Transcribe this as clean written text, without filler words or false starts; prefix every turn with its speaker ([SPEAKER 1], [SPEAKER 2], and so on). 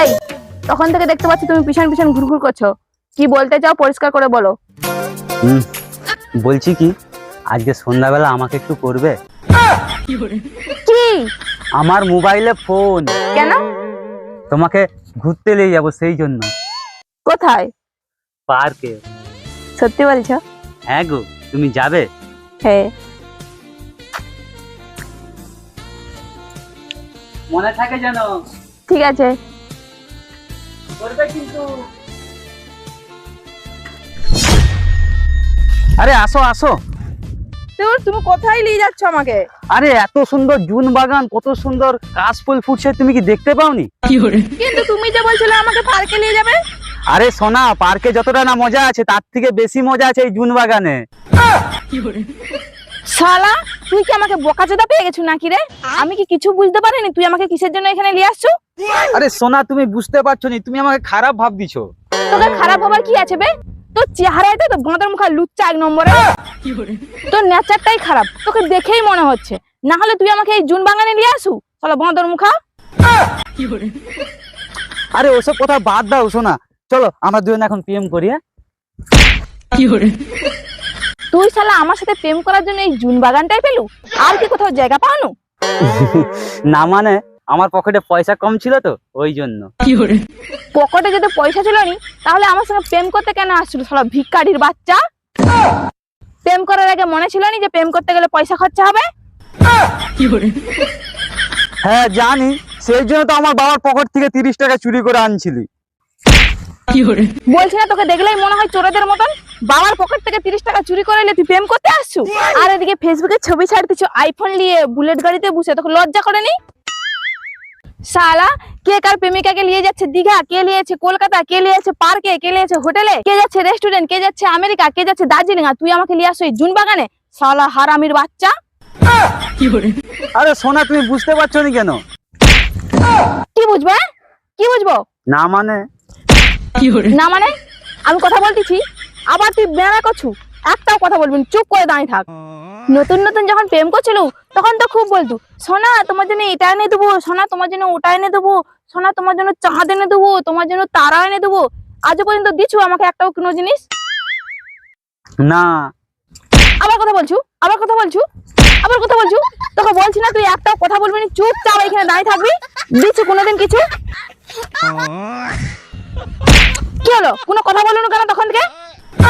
[SPEAKER 1] এই, তখন থেকে দেখতে পাচ্ছি তুমি পিছন পিছন ঘুরঘুর করছো। কি বলতে চাও পরিষ্কার করে বলো।
[SPEAKER 2] বলছি কি, আজকে সন্ধ্যাবেলা আমাকে একটু করবে?
[SPEAKER 1] কি?
[SPEAKER 2] আমার মোবাইলে ফোন।
[SPEAKER 1] কেন?
[SPEAKER 2] তোমাকে ঘুরতে নিয়ে যাবো সেই জন্য।
[SPEAKER 1] কোথায়?
[SPEAKER 2] পার্কে।
[SPEAKER 1] সত্যি বলছো?
[SPEAKER 2] হ্যাঁ গো, তুমি যাবে?
[SPEAKER 1] হ্যাঁ।
[SPEAKER 2] মনে থাকে যেন।
[SPEAKER 1] ঠিক আছে।
[SPEAKER 2] করবে কিন্তু। আরে আসো আসো।
[SPEAKER 1] তুমি কোথায় নিয়ে যাচ্ছ আমাকে?
[SPEAKER 2] আরে এত সুন্দর জুন বাগান, কত সুন্দর কাশফুল ফুটছে, তুমি কি দেখতে পাওনি?
[SPEAKER 1] কিন্তু তুমি যে বলছিলে আমাকে পার্কে নিয়ে যাবে।
[SPEAKER 2] আরে সোনা, পার্কে যতটা না মজা আছে তার থেকে বেশি মজা আছে এই জুন বাগানে।
[SPEAKER 1] শালা, তুই কি আমাকে বোকাচোদা পেয়ে গেছো নাকি রে? আমি কি কিছু বুঝতে পারিনি তুই আমাকে কিসের জন্য এখানে নিয়ে আসছো?
[SPEAKER 2] আরে সোনা, তুমি বুঝতে পারছো নি, তুমি আমাকে খারাপ ভাবদিছো।
[SPEAKER 1] তোকে খারাপ হবার কি আছে বে? তোর চেহারাটাই তো বাঁদর মুখা লুচ্চা এক নম্বরে। তোর নেচারটাই খারাপ, তোকে দেখেই মনে হচ্ছে। না হলে তুই আমাকে এই জুন বাগানে নিয়ে আসু, শালা বাঁদর মুখা।
[SPEAKER 2] আরে ওসব কথা বাদ দাও সোনা, চলো আমরা দুজন এখন প্রেম করি।
[SPEAKER 1] তুই শালা আমার সাথে প্রেম করার জন্য এই জুন বাগানটাই পেলু? আর কি কোথাও জায়গা পাওনি?
[SPEAKER 2] না মানে আমার পকেটে পয়সা কম ছিল তো ওই জন্য।
[SPEAKER 1] পকেটে যদি পয়সা ছিল নি তাহলে আমার সঙ্গে প্রেম করতে কেন আসছিল শালা ভিখারির বাচ্চা? প্রেম করার আগে মনে ছিল নি যে প্রেম করতে গেলে পয়সা খরচা হবে?
[SPEAKER 2] হ্যাঁ জানি, সেই জন্য তো আমার বাবার পকেট থেকে 30 টাকা চুরি করে আনছিলি।
[SPEAKER 1] বলছি না তোকে দেখলেই মনে হয় চোরেদের মতন। বাবার পকেট থেকে 30 টাকা চুরি করে এলে তুই প্রেম করতে আসছু? আর এদিকে ফেসবুকে ছবি ছাড়তেছো আইফোন নিয়ে, বুলেট গাড়িতে বসে, তোকে লজ্জা করে নি? শালা, কে কার প্রেমিকাকে নিয়ে যাচ্ছে দীঘা, কে নিয়েছে কলকাতা, কে নিয়েছে পার্কে, কে নিয়েছে হোটেলে, কে যাচ্ছে রেস্টুরেন্ট, কে যাচ্ছে আমেরিকা, কে যাচ্ছে দার্জিলিং, আর তুই আমাকে নিয়ে আসো এই জুন বাগানে? শালা হারামির বাচ্চা।
[SPEAKER 2] আরে সোনা, তুমি বুঝতে পারছো নি কেন?
[SPEAKER 1] কি বুঝবো? কি বুঝবো?
[SPEAKER 2] না মানে
[SPEAKER 1] না মানে আমি কথা বলতেছি, আবার তুই বেড়া করছু। একটাও কথা বলবি না, চুপ করে দাঁড়িয়ে থাক। নতুন নতুন যখন প্রেম করছিল তখন তো খুব বলতু, সোনা তোমার জন্য এটা এনে দেবো, সোনা তোমার জন্য ওটা এনে দেবো, সোনা তোমার জন্য চাঁদ এনে দেবো, তোমার জন্য তারা এনে দেবো। আজও পর্যন্ত দিছু আমাকে একটাও কোনো জিনিস?
[SPEAKER 2] না।
[SPEAKER 1] আবার কথা বলছু, আবার কথা বলছু, আবার কথা বলছু। তোকে বলছি না তুই একটাও কথা বলবি না, চুপচাপ এখানে দাঁড়িয়ে থাকবি। দিছু কোনোদিন কিছু? কি হলো, কোনো কথা বললো না কেন তখন থেকে?